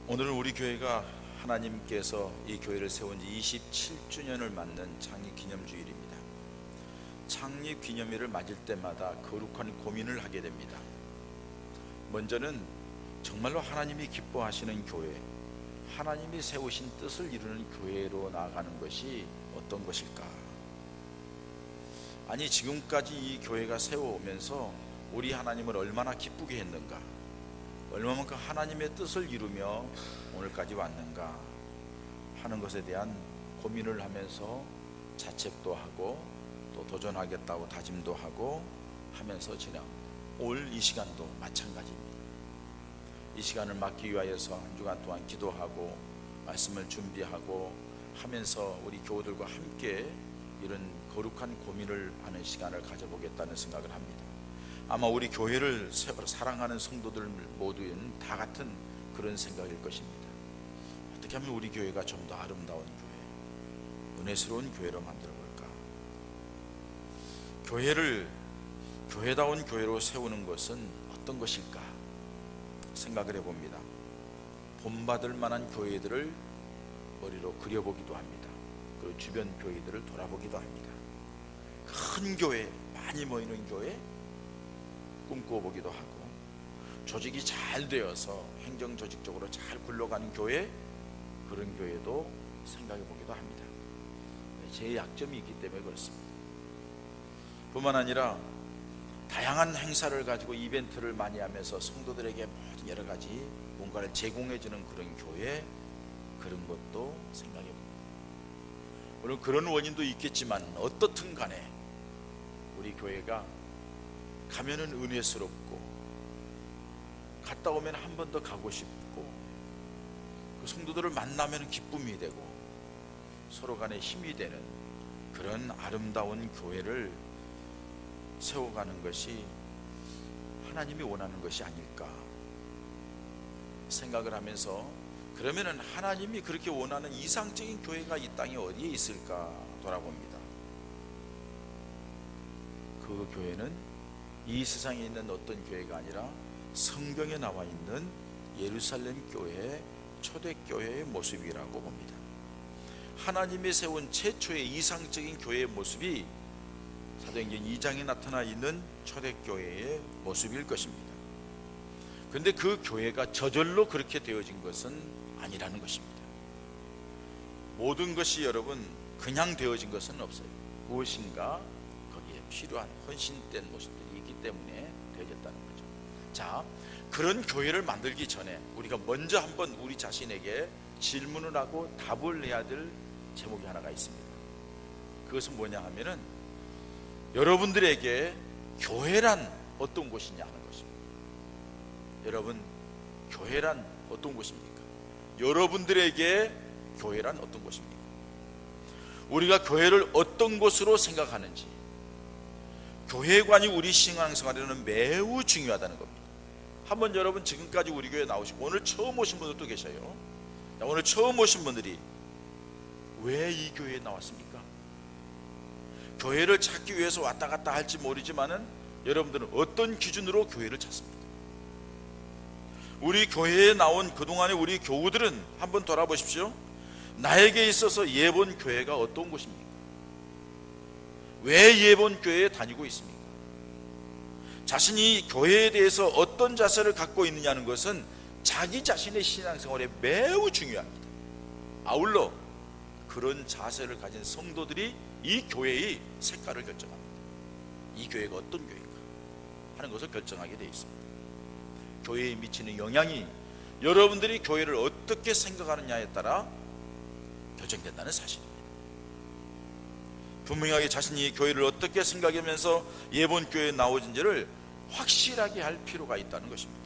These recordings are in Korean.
오늘은 우리 교회가 하나님께서 이 교회를 세운 지 27주년을 맞는 창립기념주일입니다. 창립기념일을 맞을 때마다 거룩한 고민을 하게 됩니다. 먼저는 정말로 하나님이 기뻐하시는 교회, 하나님이 세우신 뜻을 이루는 교회로 나아가는 것이 어떤 것일까? 아니, 지금까지 이 교회가 세워오면서 우리 하나님을 얼마나 기쁘게 했는가? 얼마만큼 하나님의 뜻을 이루며 오늘까지 왔는가 하는 것에 대한 고민을 하면서 자책도 하고 또 도전하겠다고 다짐도 하고 하면서 지나옵니다. 올 이 시간도 마찬가지입니다. 이 시간을 맞기 위하여서 한 주간 동안 기도하고 말씀을 준비하고 하면서 우리 교우들과 함께 이런 거룩한 고민을 하는 시간을 가져보겠다는 생각을 합니다. 아마 우리 교회를 사랑하는 성도들 모두는 다 같은 그런 생각일 것입니다. 어떻게 하면 우리 교회가 좀 더 아름다운 교회, 은혜스러운 교회로 만들어 볼까? 교회를 교회다운 교회로 세우는 것은 어떤 것일까 생각을 해봅니다. 본받을 만한 교회들을 머리로 그려보기도 합니다. 그리고 주변 교회들을 돌아보기도 합니다. 큰 교회, 많이 모이는 교회 꿈꿔보기도 하고, 조직이 잘 되어서 행정조직적으로 잘 굴러가는 교회, 그런 교회도 생각해보기도 합니다. 제 약점이 있기 때문에 그렇습니다. 뿐만 아니라 다양한 행사를 가지고 이벤트를 많이 하면서 성도들에게 모든 여러 가지 뭔가를 제공해주는 그런 교회, 그런 것도 생각해봅니다. 물론 그런 원인도 있겠지만 어떻든 간에 우리 교회가 가면은 은혜스럽고 갔다 오면 한 번 더 가고 싶고 그 성도들을 만나면 기쁨이 되고 서로 간에 힘이 되는 그런 아름다운 교회를 세워가는 것이 하나님이 원하는 것이 아닐까 생각을 하면서, 그러면은 하나님이 그렇게 원하는 이상적인 교회가 이 땅에 어디에 있을까 돌아봅니다. 그 교회는 이 세상에 있는 어떤 교회가 아니라 성경에 나와 있는 예루살렘 교회의 초대교회의 모습이라고 봅니다. 하나님이 세운 최초의 이상적인 교회의 모습이 사도행전 2장에 나타나 있는 초대교회의 모습일 것입니다. 그런데 그 교회가 저절로 그렇게 되어진 것은 아니라는 것입니다. 모든 것이 여러분 그냥 되어진 것은 없어요. 무엇인가 거기에 필요한 헌신된 모습들이 있기 때문에 되어졌다는 거죠. 자, 그런 교회를 만들기 전에 우리가 먼저 한번 우리 자신에게 질문을 하고 답을 내야 될 제목이 하나가 있습니다. 그것은 뭐냐 하면은 여러분들에게 교회란 어떤 곳이냐 하는 것입니다. 여러분, 교회란 어떤 곳입니까? 여러분들에게 교회란 어떤 곳입니까? 우리가 교회를 어떤 곳으로 생각하는지, 교회관이 우리 신앙생활에는 매우 중요하다는 겁니다. 한번 여러분 지금까지 우리 교회 나오시고 오늘 처음 오신 분들도 계셔요. 오늘 처음 오신 분들이 왜 이 교회에 나왔습니까? 교회를 찾기 위해서 왔다 갔다 할지 모르지만은 여러분들은 어떤 기준으로 교회를 찾습니까? 우리 교회에 나온 그동안의 우리 교우들은 한번 돌아보십시오. 나에게 있어서 예본 교회가 어떤 곳입니까? 왜 예본 교회에 다니고 있습니까? 자신이 교회에 대해서 어떤 자세를 갖고 있느냐는 것은 자기 자신의 신앙생활에 매우 중요합니다. 아울러 그런 자세를 가진 성도들이 이 교회의 색깔을 결정합니다. 이 교회가 어떤 교회인가 하는 것을 결정하게 되어 있습니다. 교회에 미치는 영향이 여러분들이 교회를 어떻게 생각하느냐에 따라 결정된다는 사실입니다. 분명하게 자신이 교회를 어떻게 생각하면서 예본 교회에 나오는지를 확실하게 할 필요가 있다는 것입니다.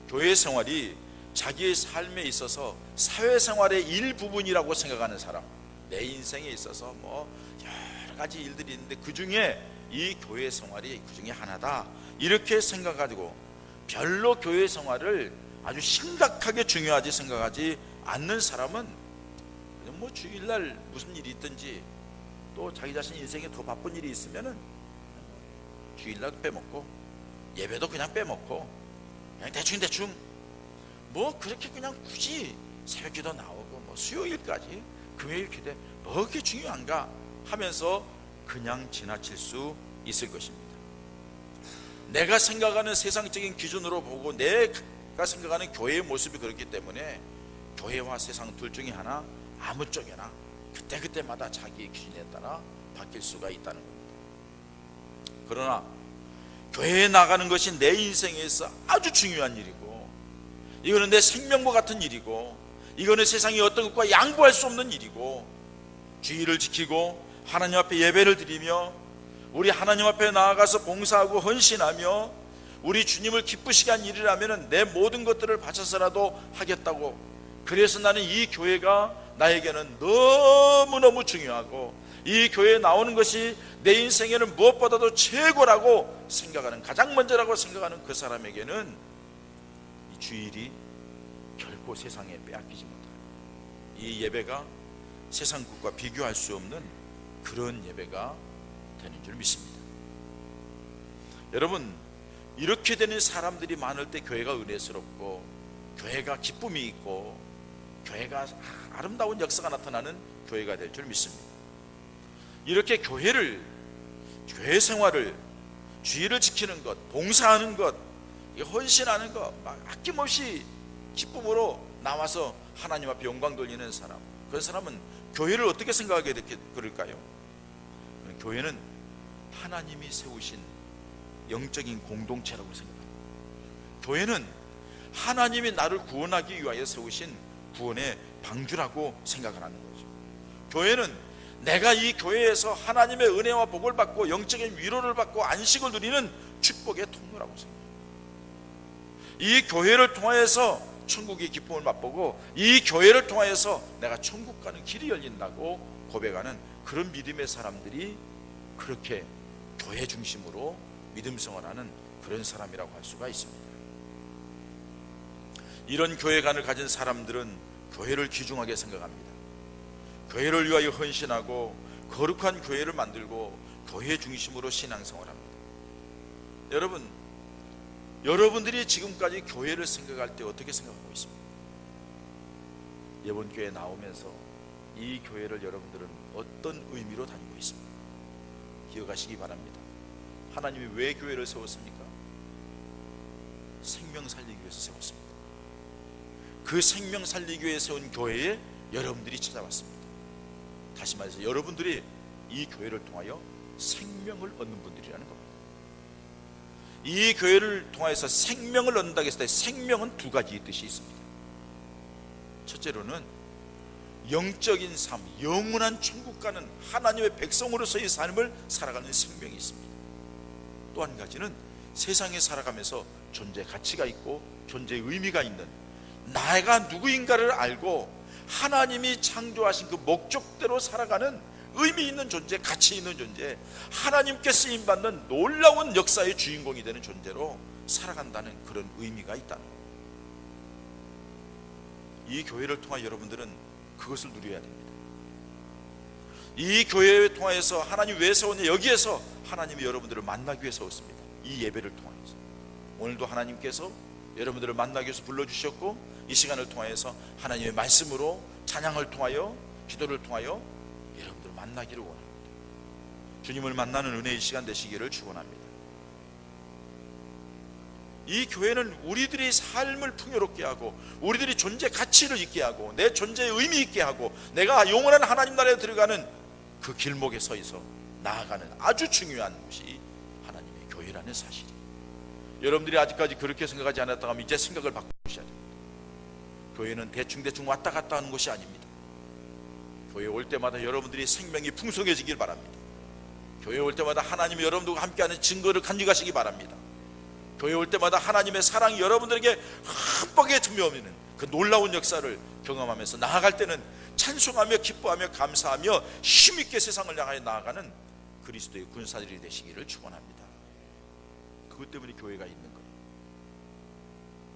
교회 생활이 자기의 삶에 있어서 사회생활의 일부분이라고 생각하는 사람, 내 인생에 있어서 뭐 여러 가지 일들이 있는데 그 중에 이 교회 생활이 그 중에 하나다, 이렇게 생각하고 별로 교회 생활을 아주 심각하게 중요하지 생각하지 않는 사람은 그냥 뭐 주일날 무슨 일이 있든지 또 자기 자신 인생에 더 바쁜 일이 있으면은 주일날 빼먹고 예배도 그냥 빼먹고 그냥 대충 뭐 그렇게 그냥 굳이 새벽기도 나오고 뭐 수요일까지 금요일 기대 뭐 그렇게 중요한가 하면서 그냥 지나칠 수 있을 것입니다. 내가 생각하는 세상적인 기준으로 보고 내가 생각하는 교회의 모습이 그렇기 때문에 교회와 세상 둘 중에 하나 아무 쪽이나 그때그때마다 자기의 기준에 따라 바뀔 수가 있다는 겁니다. 그러나 교회에 나가는 것이 내 인생에서 아주 중요한 일이고, 이거는 내 생명과 같은 일이고, 이거는 세상에 어떤 것과 양보할 수 없는 일이고, 주의를 지키고 하나님 앞에 예배를 드리며 우리 하나님 앞에 나아가서 봉사하고 헌신하며 우리 주님을 기쁘시게 한 일이라면 내 모든 것들을 바쳐서라도 하겠다고, 그래서 나는 이 교회가 나에게는 너무너무 중요하고 이 교회에 나오는 것이 내 인생에는 무엇보다도 최고라고 생각하는, 가장 먼저라고 생각하는 그 사람에게는 이 주일이 결코 세상에 빼앗기지 못해요. 이 예배가 세상 것과 비교할 수 없는 그런 예배가 되는 줄 믿습니다. 여러분, 이렇게 되는 사람들이 많을 때 교회가 은혜스럽고 교회가 기쁨이 있고 교회가 아름다운 역사가 나타나는 교회가 될 줄 믿습니다. 이렇게 교회 생활을, 주의를 지키는 것, 봉사하는 것, 헌신하는 것, 막 아낌없이 기쁨으로 나와서 하나님 앞에 영광 돌리는 사람, 그런 사람은 교회를 어떻게 생각하게 그럴까요? 교회는 하나님이 세우신 영적인 공동체라고 생각합니다. 교회는 하나님이 나를 구원하기 위하여 세우신 구원의 방주라고 생각을 하는 거죠. 교회는 내가 이 교회에서 하나님의 은혜와 복을 받고 영적인 위로를 받고 안식을 누리는 축복의 통로라고 생각합니다. 이 교회를 통하여서 천국의 기쁨을 맛보고 이 교회를 통하여서 내가 천국 가는 길이 열린다고 고백하는 그런 믿음의 사람들이 그렇게 교회 중심으로 믿음 생활하는 그런 사람이라고 할 수가 있습니다. 이런 교회관을 가진 사람들은 교회를 귀중하게 생각합니다. 교회를 위하여 헌신하고 거룩한 교회를 만들고 교회 중심으로 신앙생활합니다. 여러분들이 지금까지 교회를 생각할 때 어떻게 생각하고 있습니까? 이번 교회에 나오면서 이 교회를 여러분들은 어떤 의미로 다니고 있습니까? 기억하시기 바랍니다. 하나님이 왜 교회를 세웠습니까? 생명 살리기 위해서 세웠습니다. 그 생명 살리기 위해 세운 교회에 여러분들이 찾아왔습니다. 다시 말해서 여러분들이 이 교회를 통하여 생명을 얻는 분들이라는 겁니다. 이 교회를 통해서 생명을 얻는다고 했을 때 생명은 두 가지 뜻이 있습니다. 첫째로는 영적인 삶, 영원한 천국 가는 하나님의 백성으로서의 삶을 살아가는 생명이 있습니다. 또 한 가지는 세상에 살아가면서 존재 가치가 있고 존재의 의미가 있는, 나가 누구인가를 알고 하나님이 창조하신 그 목적대로 살아가는 의미 있는 존재, 가치 있는 존재, 하나님께 쓰임받는 놀라운 역사의 주인공이 되는 존재로 살아간다는 그런 의미가 있다는 거예요. 이 교회를 통해 여러분들은 그것을 누려야 됩니다. 이 교회를 통해서 하나님 왜 세웠냐, 여기에서 하나님이 여러분들을 만나기 위해 세웠습니다. 이 예배를 통해서 오늘도 하나님께서 여러분들을 만나기 위해서 불러주셨고, 이 시간을 통해서 하나님의 말씀으로 찬양을 통하여 기도를 통하여 여러분들을 만나기를 원합니다. 주님을 만나는 은혜의 시간 되시기를 축원합니다. 이 교회는 우리들이 삶을 풍요롭게 하고 우리들이 존재 가치를 있게 하고 내 존재의 의미 있게 하고 내가 영원한 하나님 나라에 들어가는 그 길목에 서 있어 나아가는 아주 중요한 곳이 하나님의 교회라는 사실이에요. 여러분들이 아직까지 그렇게 생각하지 않았다고 하면 이제 생각을 바꾸셔야 됩니다. 교회는 대충 왔다 갔다 하는 곳이 아닙니다. 교회 올 때마다 여러분들이 생명이 풍성해지길 바랍니다. 교회 올 때마다 하나님이 여러분들과 함께하는 증거를 간직하시기 바랍니다. 교회 올 때마다 하나님의 사랑이 여러분들에게 흠뻑에 들려오는 그 놀라운 역사를 경험하면서 나아갈 때는 찬송하며 기뻐하며 감사하며 힘있게 세상을 향하여 나아가는 그리스도의 군사들이 되시기를 축원합니다. 그것 때문에 교회가 있는 거예요.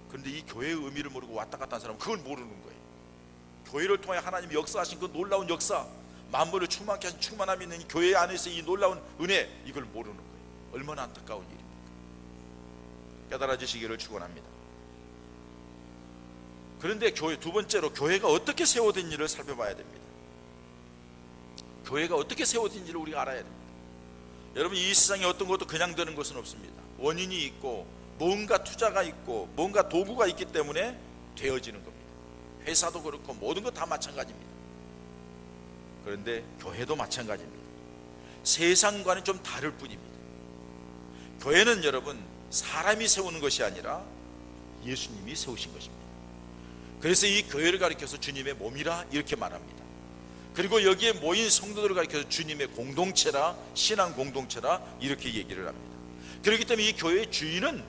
그런데 이 교회의 의미를 모르고 왔다 갔다 하는 사람은 그걸 모르는 거예요. 교회를 통해 하나님이 역사하신 그 놀라운 역사, 만물을 충만케 하신 충만함이 있는 교회 안에서 이 놀라운 은혜, 이걸 모르는 거예요. 얼마나 안타까운 일입니까? 이. 깨달아지시기를 축원합니다. 그런데 두 번째로 교회가 어떻게 세워진지를 살펴봐야 됩니다. 교회가 어떻게 세워진지를 우리가 알아야 됩니다. 여러분, 이 세상에 어떤 것도 그냥 되는 것은 없습니다. 원인이 있고 뭔가 투자가 있고 뭔가 도구가 있기 때문에 되어지는 겁니다. 회사도 그렇고 모든 것 다 마찬가지입니다. 그런데 교회도 마찬가지입니다. 세상과는 좀 다를 뿐입니다. 교회는 여러분 사람이 세우는 것이 아니라 예수님이 세우신 것입니다. 그래서 이 교회를 가리켜서 주님의 몸이라 이렇게 말합니다. 그리고 여기에 모인 성도들을 가리켜서 주님의 공동체라, 신앙 공동체라 이렇게 얘기를 합니다. 그렇기 때문에 이 교회의 주인은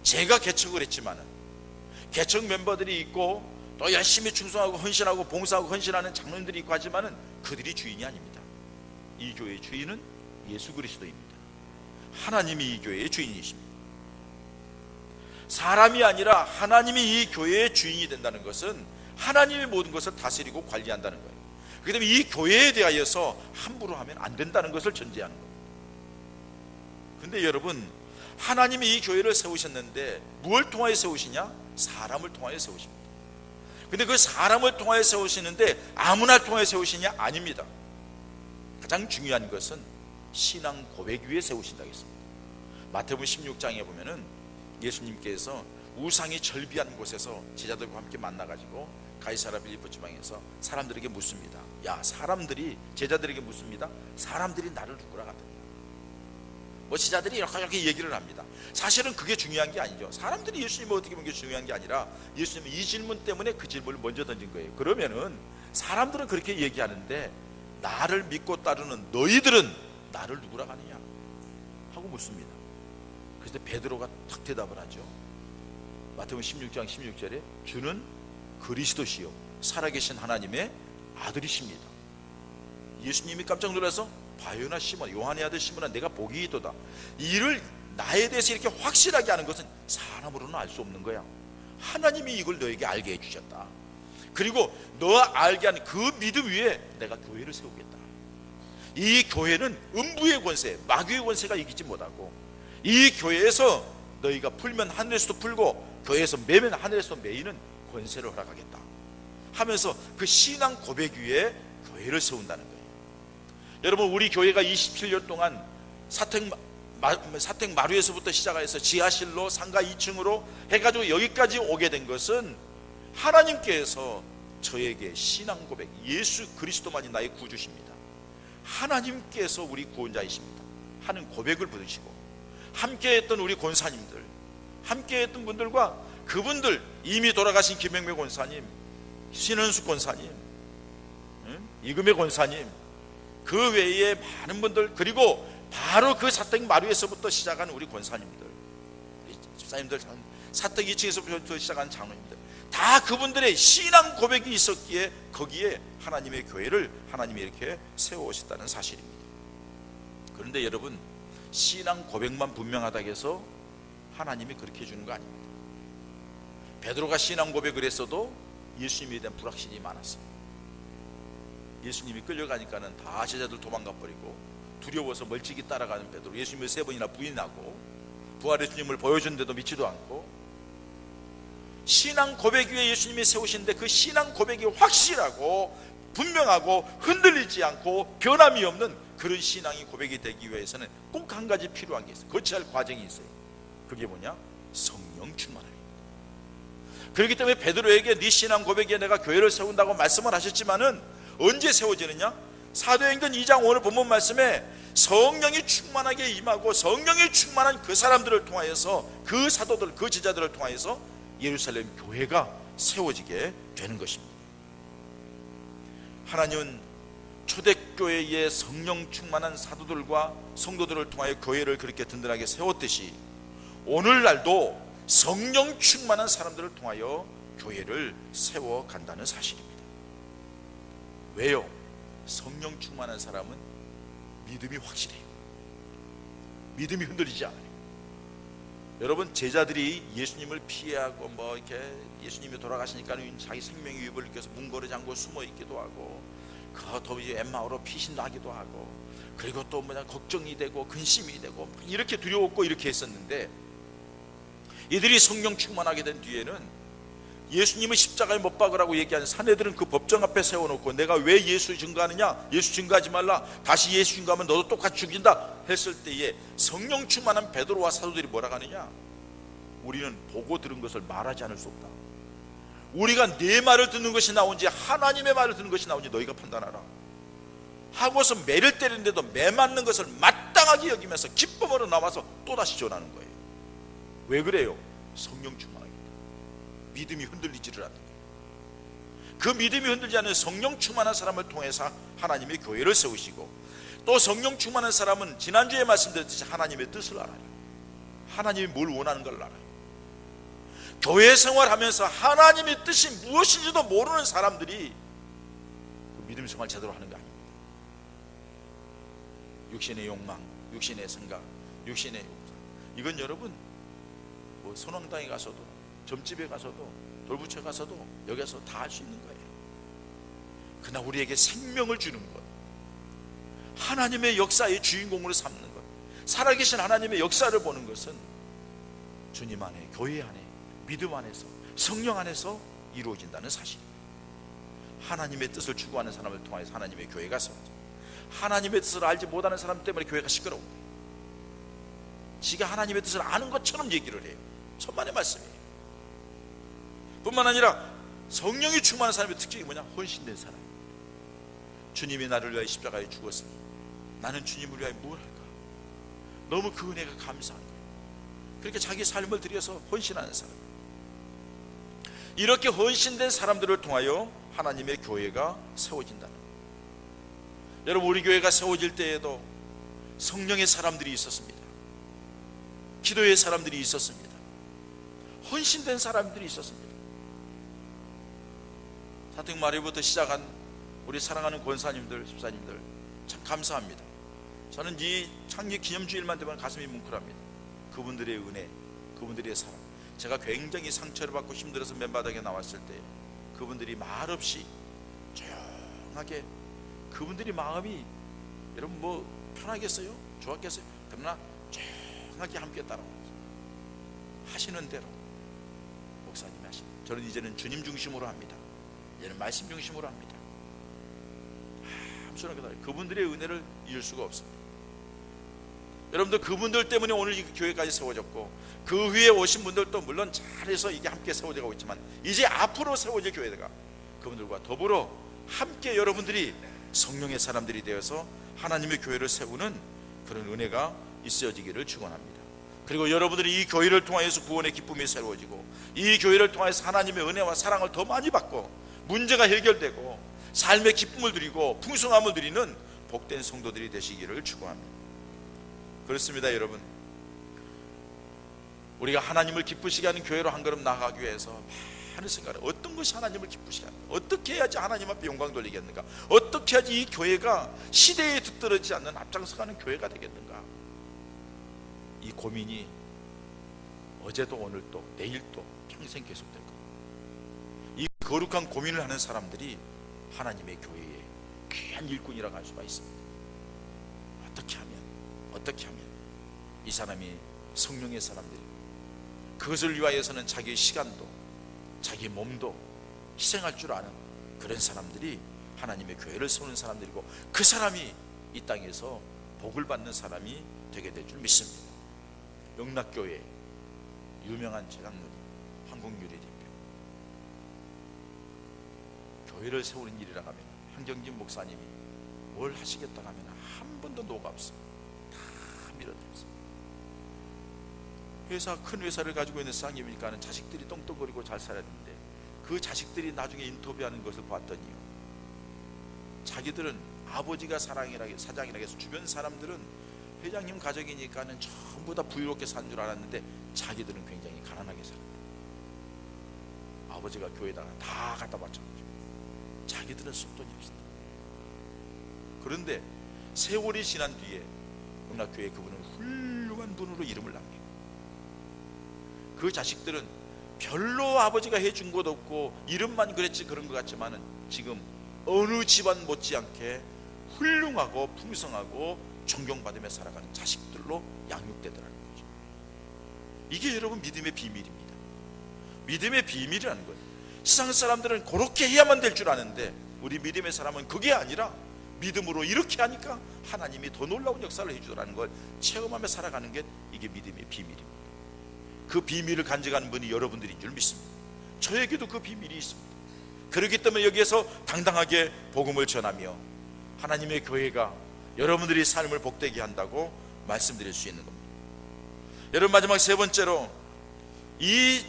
제가 개척을 했지만은 개척 멤버들이 있고 또 열심히 충성하고 헌신하고 봉사하고 헌신하는 장로님들이 있고 하지만은 그들이 주인이 아닙니다. 이 교회의 주인은 예수 그리스도입니다. 하나님이 이 교회의 주인이십니다. 사람이 아니라 하나님이 이 교회의 주인이 된다는 것은 하나님이 모든 것을 다스리고 관리한다는 거예요. 그렇기 때문에 이 교회에 대하여서 함부로 하면 안 된다는 것을 전제하는 겁니다. 그런데 여러분, 하나님이 이 교회를 세우셨는데 무엇을 통하여 세우시냐? 사람을 통하여 세우십니다. 근데 그 사람을 통하여 세우시는데 아무나 통하여 세우시냐? 아닙니다. 가장 중요한 것은 신앙 고백 위에 세우신다고 했습니다. 마태복음 16장에 보면은 예수님께서 우상이 절비한 곳에서 제자들과 함께 만나가지고 가이사랴 빌립보 지방에서 사람들에게 묻습니다. 제자들에게 묻습니다. 사람들이 나를 누구라 하더냐. 제자들이 이렇게 얘기를 합니다. 사실은 그게 중요한 게 아니죠. 사람들이 예수님을 어떻게 보는 게 중요한 게 아니라 예수님은 이 질문 때문에 그 질문을 먼저 던진 거예요. 그러면은 사람들은 그렇게 얘기하는데 나를 믿고 따르는 너희들은 나를 누구라 하느냐 하고 묻습니다. 그래서 베드로가 탁 대답을 하죠. 마태복음 16장 16절에 주는 그리스도시요 살아계신 하나님의 아들이십니다. 예수님이 깜짝 놀라서 바요나 시몬, 요한의 아들 시몬아, 내가 복이 있도다. 이를 나에 대해서 이렇게 확실하게 하는 것은 사람으로는 알 수 없는 거야. 하나님이 이걸 너에게 알게 해주셨다. 그리고 너 알게 하는 그 믿음 위에 내가 교회를 세우겠다. 이 교회는 음부의 권세, 마귀의 권세가 이기지 못하고, 이 교회에서 너희가 풀면 하늘에서도 풀고 교회에서 매면 하늘에서도 매이는 권세를 허락하겠다 하면서 그 신앙 고백 위에 교회를 세운다는 거예요. 여러분, 우리 교회가 27년 동안 사택 마루에서부터 시작해서 지하실로 상가 2층으로 해가지고 여기까지 오게 된 것은 하나님께서 저에게 신앙 고백, 예수 그리스도만이 나의 구주십니다, 하나님께서 우리 구원자이십니다 하는 고백을 부르시고, 함께했던 우리 권사님들, 함께했던 분들과 그분들, 이미 돌아가신 김영배 권사님, 신은숙 권사님, 이금혜 권사님, 그 외에 많은 분들, 그리고 바로 그 사택 마루에서부터 시작한 우리 권사님들, 집사님들, 사택 2층에서부터 시작한 장로님들, 다 그분들의 신앙 고백이 있었기에 거기에 하나님의 교회를 하나님이 이렇게 세워오셨다는 사실입니다. 그런데 여러분, 신앙 고백만 분명하다고 해서 하나님이 그렇게 해주는 거 아닙니다. 베드로가 신앙 고백을 했어도 예수님에 대한 불확신이 많았어요. 예수님이 끌려가니까는 다 제자들 도망가 버리고 두려워서 멀찍이 따라가는 베드로, 예수님을 3번이나 부인하고 부활의 주님을 보여준데도 믿지도 않고, 신앙 고백 위에 예수님이 세우신데 그 신앙 고백이 확실하고 분명하고 흔들리지 않고 변함이 없는 그런 신앙이 고백이 되기 위해서는 꼭 한 가지 필요한 게 있어요. 거쳐야 할 과정이 있어요. 그게 뭐냐? 성령 충만입니다. 그렇기 때문에 베드로에게 네 신앙 고백에 내가 교회를 세운다고 말씀을 하셨지만은 언제 세워지느냐? 사도행전 2장 오늘 본문 말씀에 성령이 충만하게 임하고 성령이 충만한 그 사람들을 통하여서, 그 사도들, 그 제자들을 통하여서 예루살렘 교회가 세워지게 되는 것입니다. 하나님은 초대교회의 성령 충만한 사도들과 성도들을 통하여 교회를 그렇게 든든하게 세웠듯이 오늘날도 성령 충만한 사람들을 통하여 교회를 세워간다는 사실입니다. 왜요? 성령 충만한 사람은 믿음이 확실해요. 믿음이 흔들리지 않아요. 여러분, 제자들이 예수님을 피하고 이렇게 예수님이 돌아가시니까 자기 생명의 위협을 느껴서 문고리 잠고 숨어 있기도 하고, 더 엠마오로 피신도 하기도 하고, 그리고 또 걱정이 되고 근심이 되고 이렇게 두려웠고 이렇게 했었는데, 이들이 성령 충만하게 된 뒤에는 예수님을 십자가에 못 박으라고 얘기하는 사내들은 그 법정 앞에 세워놓고 내가 왜 예수 증거하느냐, 예수 증거하지 말라, 다시 예수 증거하면 너도 똑같이 죽인다 했을 때에 성령 충만한 베드로와 사도들이 뭐라 하느냐, 우리는 보고 들은 것을 말하지 않을 수 없다. 우리가 내 말을 듣는 것이 나온지 하나님의 말을 듣는 것이 나온지 너희가 판단하라 하고서 매를 때리는데도 매 맞는 것을 마땅하게 여기면서 기쁨으로 나와서 또다시 전하는 거예요. 왜 그래요? 성령 충만하기 때문에. 믿음이 흔들리지를 않는 거예요. 그 믿음이 흔들리지 않는 성령 충만한 사람을 통해서 하나님의 교회를 세우시고, 또 성령 충만한 사람은 지난주에 말씀드렸듯이 하나님의 뜻을 알아요. 하나님이 뭘 원하는 걸 알아요. 교회 생활하면서 하나님의 뜻이 무엇인지도 모르는 사람들이 그 믿음 생활 제대로 하는 거 아닙니다. 육신의 욕망, 육신의 생각, 육신의 욕망, 이건 여러분 뭐 선왕당에 가서도, 점집에 가서도, 돌부처에 가서도 여기서 다 할 수 있는 거예요. 그러나 우리에게 생명을 주는 것, 하나님의 역사의 주인공으로 삼는 것, 살아계신 하나님의 역사를 보는 것은 주님 안에, 교회 안에, 믿음 안에서, 성령 안에서 이루어진다는 사실입니다. 하나님의 뜻을 추구하는 사람을 통해서 하나님의 교회가 세워져. 하나님의 뜻을 알지 못하는 사람 때문에 교회가 시끄러운 거예요. 지가 하나님의 뜻을 아는 것처럼 얘기를 해요. 천만의 말씀이에요. 뿐만 아니라 성령이 충만한 사람의 특징이 뭐냐? 헌신된 사람. 주님이 나를 위하여 십자가에 죽었으니 나는 주님을 위하여 뭘 할까? 너무 그 은혜가 감사한 거예요. 그렇게 자기 삶을 들여서 헌신하는 사람, 이렇게 헌신된 사람들을 통하여 하나님의 교회가 세워진다는 거예요. 여러분, 우리 교회가 세워질 때에도 성령의 사람들이 있었습니다. 기도의 사람들이 있었습니다. 헌신된 사람들이 있었습니다. 사택 마리부터 시작한 우리 사랑하는 권사님들, 집사님들 참 감사합니다. 저는 이 창립 기념주일만 되면 가슴이 뭉클합니다. 그분들의 은혜, 그분들의 사랑. 제가 굉장히 상처를 받고 힘들어서 맨바닥에 나왔을 때 그분들이 말없이 조용하게, 그분들이 마음이 여러분 뭐 편하겠어요? 좋았겠어요? 그러나 조용하게 함께 따라오죠. 하시는 대로 목사님이 하시는, 저는 이제는 주님 중심으로 합니다. 이제는 말씀 중심으로 합니다. 그분들의 은혜를 잊을 수가 없습니다. 여러분들, 그분들 때문에 오늘 이 교회까지 세워졌고, 그 위에 오신 분들도 물론 잘해서 이게 함께 세워져가고 있지만, 이제 앞으로 세워질 교회가 그분들과 더불어 함께 여러분들이 성령의 사람들이 되어서 하나님의 교회를 세우는 그런 은혜가 있어지기를 축원합니다. 그리고 여러분들이 이 교회를 통하여서 구원의 기쁨이 새로워지고, 이 교회를 통해서 하나님의 은혜와 사랑을 더 많이 받고, 문제가 해결되고 삶의 기쁨을 누리고 풍성함을 누리는 복된 성도들이 되시기를 축원합니다. 그렇습니다. 여러분, 우리가 하나님을 기쁘시게 하는 교회로 한 걸음 나아가기 위해서 많은 생각을, 어떤 것이 하나님을 기쁘시게 하는가, 어떻게 해야지 하나님 앞에 영광 돌리겠는가, 어떻게 해야지 이 교회가 시대에 뒤떨어지지 않는 앞장서가는 교회가 되겠는가, 이 고민이 어제도 오늘도 내일도 평생 계속될 겁니다. 이 거룩한 고민을 하는 사람들이 하나님의 교회의 귀한 일꾼이라고 할 수가 있습니다. 어떻게 하면 이 사람이 성령의 사람들이, 그것을 위하여서는 자기의 시간도 자기 몸도 희생할 줄 아는 그런 사람들이 하나님의 교회를 세우는 사람들이고, 그 사람이 이 땅에서 복을 받는 사람이 되게 될 줄 믿습니다. 영락교회 유명한 재장로님 황공유리 대표, 교회를 세우는 일이라고 하면 한경진 목사님이 뭘 하시겠다고 하면 한 번도 노가 없습니다. 다 밀어드렸습니다. 회사, 큰 회사를 가지고 있는 사장님이니까 자식들이 똥똥거리고 잘 살아야 되는데, 그 자식들이 나중에 인터뷰하는 것을 봤더니요, 자기들은 아버지가 사장이라 해서 주변 사람들은 회장님 가족이니까는 전부 다 부유롭게 산 줄 알았는데 자기들은 굉장히 가난하게 살았다. 아버지가 교회에다가 다 갖다 바쳐가지고 자기들은 쓸 돈이 없었다. 그런데 세월이 지난 뒤에 영락교회 그분은 훌륭한 분으로 이름을 남기고, 그 자식들은 별로 아버지가 해준 것 없고 이름만 그랬지 그런 것 같지만은 지금 어느 집안 못지않게 훌륭하고 풍성하고 존경받으며 살아가는 자식들로 양육되더라는 거죠. 이게 여러분 믿음의 비밀입니다. 믿음의 비밀이라는 거예요. 세상 사람들은 그렇게 해야만 될 줄 아는데 우리 믿음의 사람은 그게 아니라 믿음으로 이렇게 하니까 하나님이 더 놀라운 역사를 해주더라는 걸 체험하며 살아가는 게 이게 믿음의 비밀입니다. 그 비밀을 간직하는 분이 여러분들인 줄 믿습니다. 저에게도 그 비밀이 있습니다. 그렇기 때문에 여기에서 당당하게 복음을 전하며 하나님의 교회가 여러분들의 삶을 복되게 한다고 말씀드릴 수 있는 겁니다. 여러분, 마지막 세 번째로, 이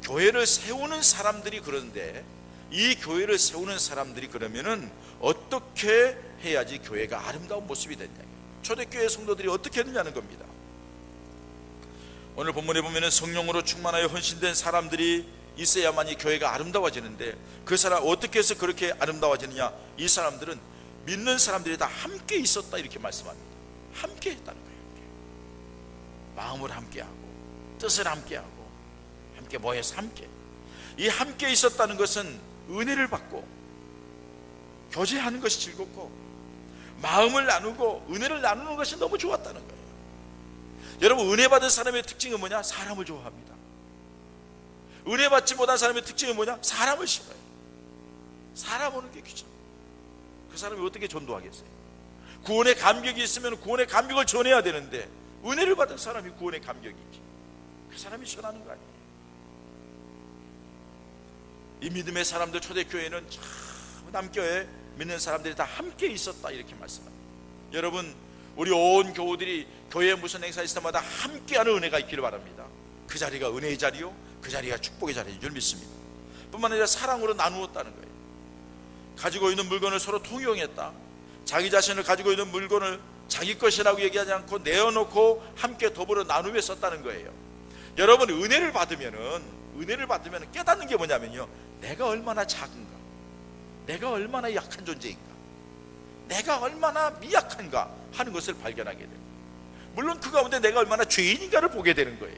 교회를 세우는 사람들이 그런데 이 교회를 세우는 사람들이 그러면은 어떻게 해야지 교회가 아름다운 모습이 되냐, 초대교회 성도들이 어떻게 했느냐는 겁니다. 오늘 본문에 보면은 성령으로 충만하여 헌신된 사람들이 있어야만이 교회가 아름다워지는데, 그 사람 어떻게 해서 그렇게 아름다워지느냐, 이 사람들은 믿는 사람들이 다 함께 있었다 이렇게 말씀합니다. 함께 했다는 거예요. 마음을 함께하고 뜻을 함께하고 함께 모여서 함께, 이 함께 있었다는 것은 은혜를 받고 교제하는 것이 즐겁고 마음을 나누고 은혜를 나누는 것이 너무 좋았다는 거예요. 여러분, 은혜 받은 사람의 특징은 뭐냐? 사람을 좋아합니다. 은혜 받지 못한 사람의 특징은 뭐냐? 사람을 싫어해요. 사람 오는 게 귀찮아요. 그 사람이 어떻게 전도하겠어요? 구원의 감격이 있으면 구원의 감격을 전해야 되는데, 은혜를 받은 사람이 구원의 감격이지 그 사람이 전하는 거 아니에요. 이 믿음의 사람들, 초대교회는 참 남교회 믿는 사람들이 다 함께 있었다 이렇게 말씀합니다. 여러분, 우리 온 교우들이 교회에 무슨 행사 있을 때마다 함께하는 은혜가 있기를 바랍니다. 그 자리가 은혜의 자리요, 그 자리가 축복의 자리인 줄 믿습니다. 뿐만 아니라 사랑으로 나누었다는 거예요. 가지고 있는 물건을 서로 통용했다. 자기 자신을 가지고 있는 물건을 자기 것이라고 얘기하지 않고 내어놓고 함께 더불어 나누며 썼다는 거예요. 여러분, 은혜를 받으면 깨닫는 게 뭐냐면요, 내가 얼마나 작은가, 내가 얼마나 약한 존재인가, 내가 얼마나 미약한가 하는 것을 발견하게 돼요. 물론 그 가운데 내가 얼마나 죄인인가를 보게 되는 거예요.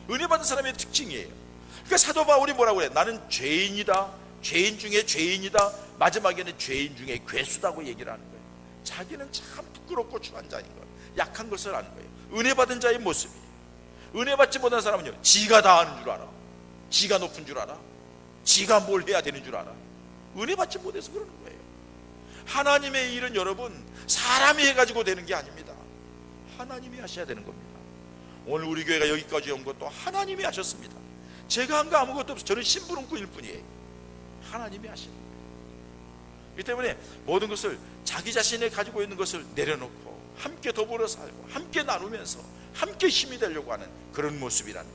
은혜 받은 사람의 특징이에요. 그러니까 사도 바울이 뭐라고 그래? 나는 죄인이다, 죄인 중에 죄인이다, 마지막에는 죄인 중에 괴수다고 얘기를 하는 거예요. 자기는 참 부끄럽고 추한 자인 거예요. 약한 것을 아는 거예요. 은혜 받은 자의 모습이에요. 은혜 받지 못한 사람은요, 지가 다 아는 줄 알아, 지가 높은 줄 알아, 지가 뭘 해야 되는 줄 알아. 은혜 받지 못해서 그러는 거예요. 하나님의 일은 여러분, 사람이 해가지고 되는 게 아닙니다. 하나님이 하셔야 되는 겁니다. 오늘 우리 교회가 여기까지 온 것도 하나님이 하셨습니다. 제가 한 거 아무것도 없어요. 저는 심부름꾼일 뿐이에요. 하나님이 하시는 거예요. 그렇기 때문에 모든 것을, 자기 자신이 가지고 있는 것을 내려놓고 함께 더불어 살고 함께 나누면서 함께 힘이 되려고 하는 그런 모습이라는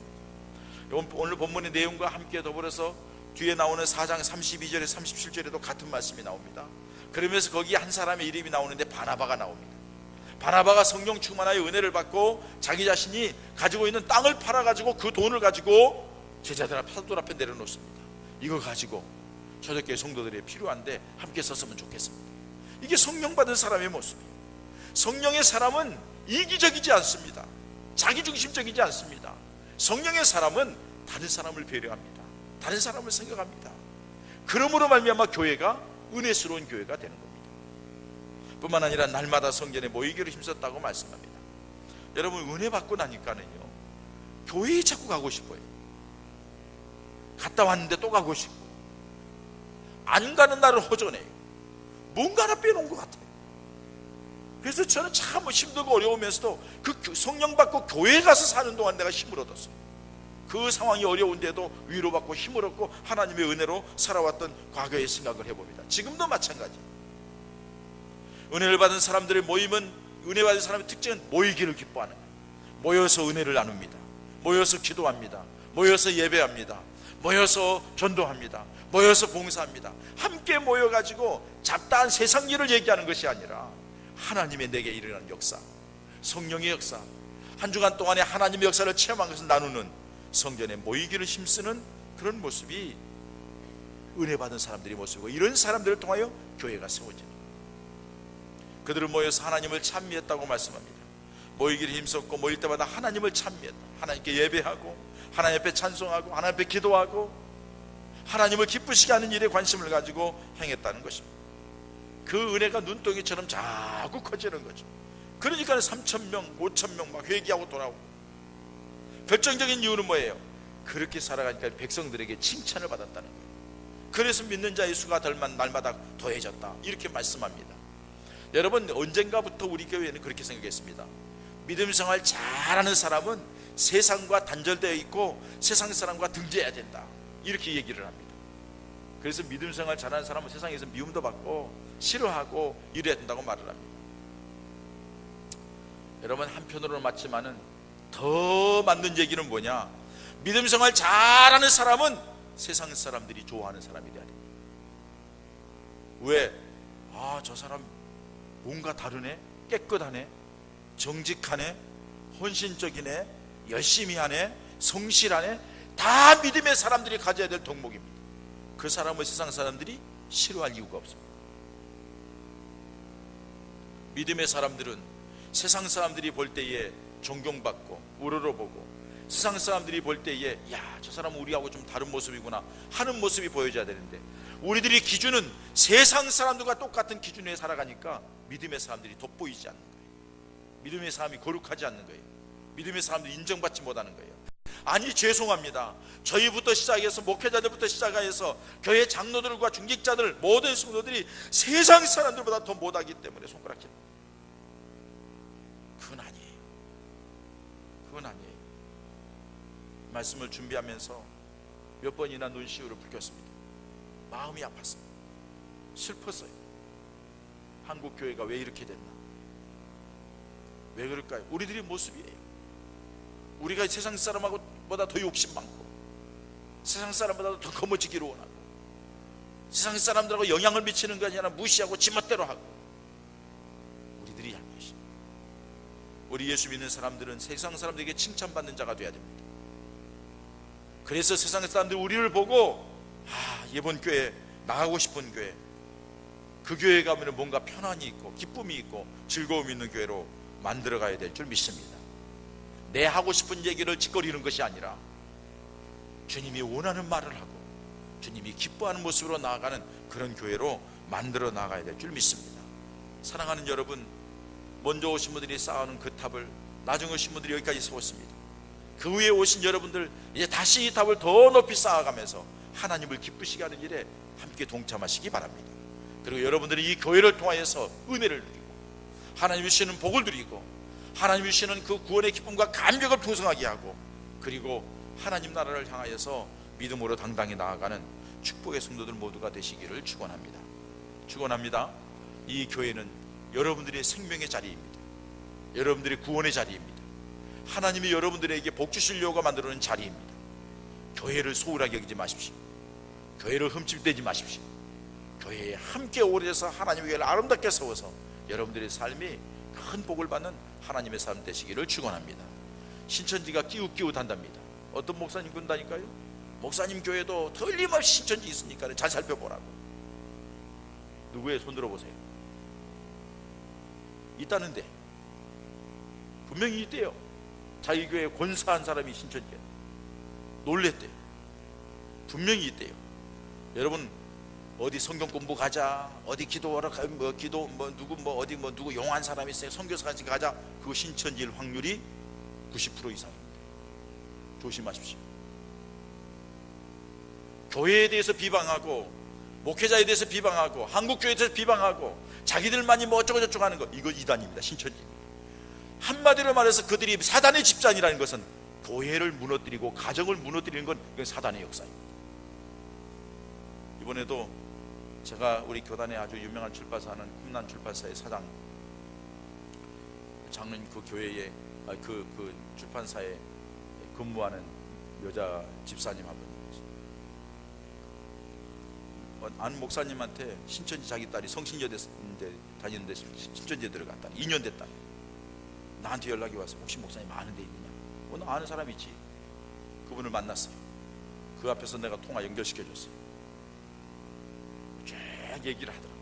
거예요. 오늘 본문의 내용과 함께 더불어서 뒤에 나오는 4장 32절에 37절에도 같은 말씀이 나옵니다. 그러면서 거기 한 사람의 이름이 나오는데 바나바가 나옵니다. 바나바가 성령 충만하여 은혜를 받고 자기 자신이 가지고 있는 땅을 팔아가지고 그 돈을 가지고 제자들 앞에, 사도들 앞에 내려놓습니다. 이거 가지고 초대교회 성도들이 필요한데 함께 썼으면 좋겠습니다. 이게 성령 받은 사람의 모습이에요. 성령의 사람은 이기적이지 않습니다. 자기중심적이지 않습니다. 성령의 사람은 다른 사람을 배려합니다. 다른 사람을 생각합니다. 그러므로 말미암아 교회가 은혜스러운 교회가 되는 겁니다. 뿐만 아니라 날마다 성전에 모이기를 힘썼다고 말씀합니다. 여러분, 은혜 받고 나니까는요, 교회에 자꾸 가고 싶어요. 갔다 왔는데 또 가고 싶고, 안 가는 날은 허전해요. 뭔가 하나 빼놓은 것 같아요. 그래서 저는 참 힘들고 어려우면서도 그 성령 받고 교회에 가서 사는 동안 내가 힘을 얻었어요. 그 상황이 어려운데도 위로받고 힘을 얻고 하나님의 은혜로 살아왔던 과거의 생각을 해봅니다. 지금도 마찬가지. 은혜를 받은 사람들의 모임은, 은혜 받은 사람의 특징은 모이기를 기뻐하는 거예요. 모여서 은혜를 나눕니다. 모여서 기도합니다. 모여서 예배합니다. 모여서 전도합니다. 모여서 봉사합니다. 함께 모여가지고 잡다한 세상 일을 얘기하는 것이 아니라 하나님의 내게 일어난 역사, 성령의 역사, 한 주간 동안에 하나님의 역사를 체험한 것을 나누는, 성전에 모이기를 힘쓰는 그런 모습이 은혜 받은 사람들의 모습이고, 이런 사람들을 통하여 교회가 세워집니다. 그들은 모여서 하나님을 찬미했다고 말씀합니다. 모이기를 힘썼고 모일 때마다 하나님을 찬미했다. 하나님께 예배하고 하나님 앞에 찬송하고 하나님 앞에 기도하고 하나님을 기쁘시게 하는 일에 관심을 가지고 행했다는 것입니다. 그 은혜가 눈덩이처럼 자꾸 커지는 거죠. 그러니까 3,000명, 5,000명 막 회개하고 돌아오고. 결정적인 이유는 뭐예요? 그렇게 살아가니까 백성들에게 칭찬을 받았다는 거예요. 그래서 믿는 자의 수가 날마다 더해졌다, 이렇게 말씀합니다. 여러분, 언젠가부터 우리 교회는 그렇게 생각했습니다. 믿음 생활 잘하는 사람은 세상과 단절되어 있고 세상 사람과 등재해야 된다, 이렇게 얘기를 합니다. 그래서 믿음 생활 잘하는 사람은 세상에서 미움도 받고 싫어하고 이래야 된다고 말을 합니다. 여러분, 한편으로는 맞지만은 더 맞는 얘기는 뭐냐, 믿음 생활 잘하는 사람은 세상 사람들이 좋아하는 사람이 돼야 됩니다. 왜? 저 사람 뭔가 다르네, 깨끗하네, 정직하네, 헌신적이네, 열심히 하네, 성실하네, 다 믿음의 사람들이 가져야 될 덕목입니다. 그 사람을 세상 사람들이 싫어할 이유가 없습니다. 믿음의 사람들은 세상 사람들이 볼 때에 존경받고 우러러보고, 세상 사람들이 볼 때에 야, 저 사람은 우리하고 좀 다른 모습이구나 하는 모습이 보여져야 되는데, 우리들이 기준은 세상 사람들과 똑같은 기준에 살아가니까 믿음의 사람들이 돋보이지 않는 거예요. 믿음의 사람이 거룩하지 않는 거예요. 믿음의 사람들이 인정받지 못하는 거예요. 아니, 죄송합니다. 저희부터 시작해서 목회자들부터 시작해서 교회 장로들과 중직자들 모든 성도들이 세상 사람들보다 더 못하기 때문에 손가락질. 그건 아니에요. 그건 아니에요. 말씀을 준비하면서 몇 번이나 눈시울을 붉혔습니다. 마음이 아팠어요. 슬펐어요. 한국 교회가 왜 이렇게 됐나? 왜 그럴까요? 우리들의 모습이에요. 우리가 세상 사람보다 더 욕심 많고, 세상 사람보다 더 거머쥐기를 원하고, 세상 사람들하고 영향을 미치는 게 아니라 무시하고 지멋대로 하고, 우리들이 잘못이에요. 우리 예수 믿는 사람들은 세상 사람들에게 칭찬받는 자가 되어야 됩니다. 그래서 세상 사람들이 우리를 보고 이번 교회, 나가고 싶은 교회, 그 교회에 가면 뭔가 편안이 있고 기쁨이 있고 즐거움이 있는 교회로 만들어가야 될 줄 믿습니다. 내 하고 싶은 얘기를 짓거리는 것이 아니라 주님이 원하는 말을 하고 주님이 기뻐하는 모습으로 나아가는 그런 교회로 만들어 나가야 될 줄 믿습니다. 사랑하는 여러분, 먼저 오신 분들이 쌓아놓은 그 탑을 나중에 오신 분들이 여기까지 세웠습니다. 그 위에 오신 여러분들, 이제 다시 이 탑을 더 높이 쌓아가면서 하나님을 기쁘시게 하는 일에 함께 동참하시기 바랍니다. 그리고 여러분들이 이 교회를 통하여서 은혜를 누리고 하나님이 주시는 복을 누리고 하나님이 주시는 그 구원의 기쁨과 감격을 풍성하게 하고, 그리고 하나님 나라를 향하여서 믿음으로 당당히 나아가는 축복의 성도들 모두가 되시기를 축원합니다. 축원합니다. 이 교회는 여러분들의 생명의 자리입니다. 여러분들의 구원의 자리입니다. 하나님이 여러분들에게 복 주시려고 만들어놓은 자리입니다. 교회를 소홀하게 여기지 마십시오. 교회를 흠집대지 마십시오. 교회에 함께 오래돼서 하나님의 교회를 아름답게 세워서 여러분들의 삶이 큰 복을 받는 하나님의 삶 되시기를 축원합니다. 신천지가 끼웃끼웃한답니다. 어떤 목사님 군다니까요. 목사님 교회도 틀림없이 신천지 있으니까 잘 살펴보라고. 누구의 손 들어보세요. 있다는데, 분명히 있대요. 자기 교회에 권사한 사람이 신천지에 놀랬대요. 분명히 있대요. 여러분, 어디 성경 공부 가자, 어디 기도하러 가, 누구 용한 사람이 있어요, 선교사 같이 가자, 그거 신천지일 확률이 90% 이상입니다. 조심하십시오. 교회에 대해서 비방하고 목회자에 대해서 비방하고 한국교회에 대해서 비방하고 자기들만이 뭐 어쩌고저쩌고 하는 거, 이거 이단입니다. 신천지입니다. 한마디로 말해서 그들이 사단의 집단이라는 것은 교회를 무너뜨리고 가정을 무너뜨리는 건 사단의 역사입니다. 이번에도 제가 우리 교단에 아주 유명한 출판사 하는 쿰난 출판사의 사장 장로님, 그 교회에 그 출판사에 근무하는 여자 집사님 한 분, 아는 목사님한테 신천지 자기 딸이 성신여대 다니는데 신천지에 들어갔다, 2년 됐다. 나한테 연락이 와서 혹시 목사님 아는 데 있느냐? 나 아는 사람이 있지. 그분을 만났어요. 그 앞에서 내가 통화 연결시켜줬어요. 쭉 얘기를 하더라고.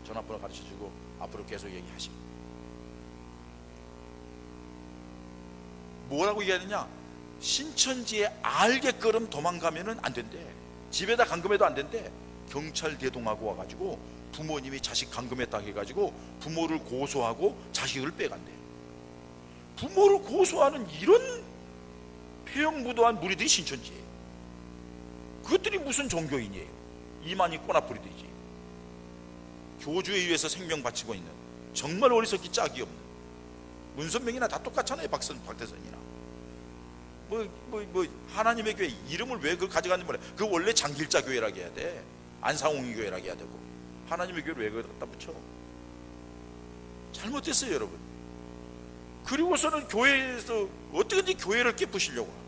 전화번호 가르쳐주고 앞으로 계속 얘기하시고. 뭐라고 얘기하느냐? 신천지에 알게끔 도망가면은 안 된대. 집에다 감금해도 안 된대. 경찰 대동하고 와가지고 부모님이 자식 감금했다 해가지고 부모를 고소하고 자식을 빼간대. 부모를 고소하는 이런 폐역무도한 무리들이 신천지예요. 그것들이 무슨 종교인이에요? 이만희 꼬나뿌리들이지. 교주에 의해서 생명 바치고 있는, 정말 어리석기 짝이 없는, 문선명이나 다 똑같잖아요. 박대선이나 하나님의 교회 이름을 왜 그걸 가져가는지 몰라요. 그 원래 장길자 교회라고 해야 돼. 안상홍이 교회라고 해야 되고, 하나님의 교회를 왜 거기다 붙여? 잘못됐어요, 여러분. 그리고서는 교회에서 어떻게든지 교회를 깨부시려고 하고,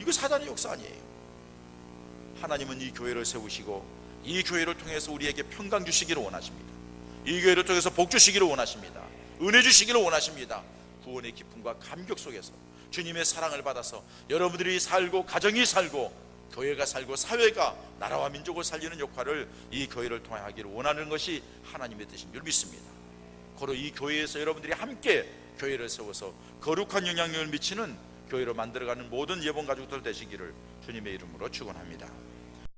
이거 사단의 역사 아니에요. 하나님은 이 교회를 세우시고 이 교회를 통해서 우리에게 평강 주시기를 원하십니다. 이 교회를 통해서 복 주시기를 원하십니다. 은혜 주시기를 원하십니다. 구원의 기쁨과 감격 속에서 주님의 사랑을 받아서 여러분들이 살고, 가정이 살고, 교회가 살고, 사회가, 나라와 민족을 살리는 역할을 이 교회를 통해 하기를 원하는 것이 하나님의 뜻인 줄 믿습니다. 고로 이 교회에서 여러분들이 함께 교회를 세워서 거룩한 영향력을 미치는 교회로 만들어가는 모든 예본 가족들 되시기를 주님의 이름으로 축원합니다.